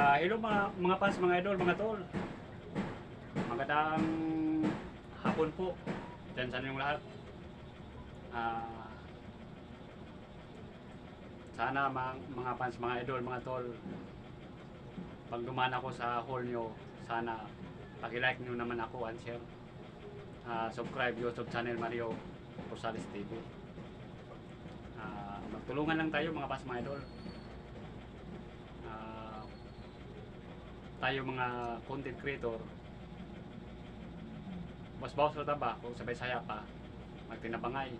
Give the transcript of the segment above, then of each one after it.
Hello mga fans, mga idol, mga tol. Magandang hapon po. Diyan sa inyong lahat. Ah, Sana mga fans, mga idol, mga tol, pag dumaan ako sa hall nyo, sana paki-like nyo naman ako and share. Subscribe YouTube channel Mario Rosales TV. Magtulungan lang tayo mga fans, mga idol. Tayo mga content creator, mas bawas sa taba kung sabay saya pa magtinabangay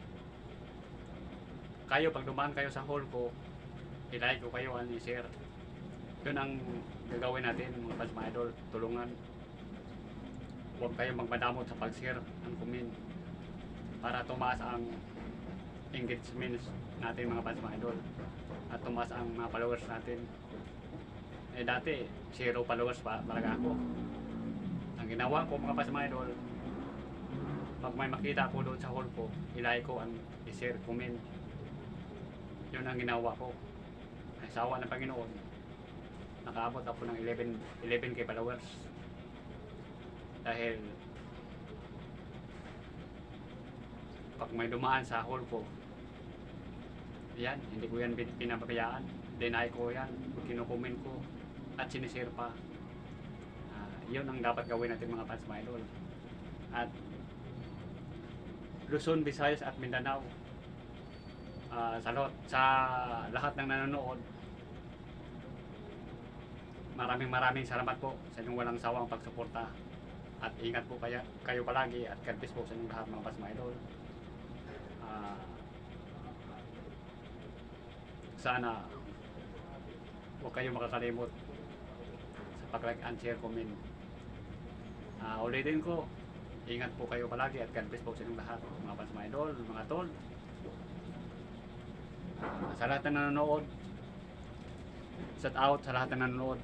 kayo. Pag dumaan kayo sa hall ko, i-like ko kayo and i-share. Yun ang gagawin natin mga fans, mga idol. Tulungan, huwag kayo magmadamot sa pag-share ang comment para tumaas ang engagement natin mga fans, mga idol, at tumaas ang mga followers natin. Dati 0 followers pa talaga ako. Ang ginawa ko mga fans, mga idol, pag may makita ko doon sa hall ko, i-like ko and i-share, comment. Yun ang ginawa ko. Ay sawa ng Panginoon, nakaabot ako ng 11k followers. Dahil pag may dumaan sa hall ko, yan, hindi ko yan pinapabayaan. Deny ko yan, kinukomment ko at sinishare pa. Yun ang dapat gawin natin mga fans, mga idol. At Luzon, Visayas at Mindanao, sa lahat ng nanonood, maraming salamat po sa inyong walang sawang pagsuporta. At ingat po kayo palagi, at God bless po sa inyong lahat mga fans, mga idol. Sana huwag kayo makakalimot sa pag-like and share, comment. Ulitin ko, ingat po kayo palagi at God bless po sa inyong lahat mga fans, mga idol, mga tol. Sa lahat na nanonood, shout out sa lahat na nanonood.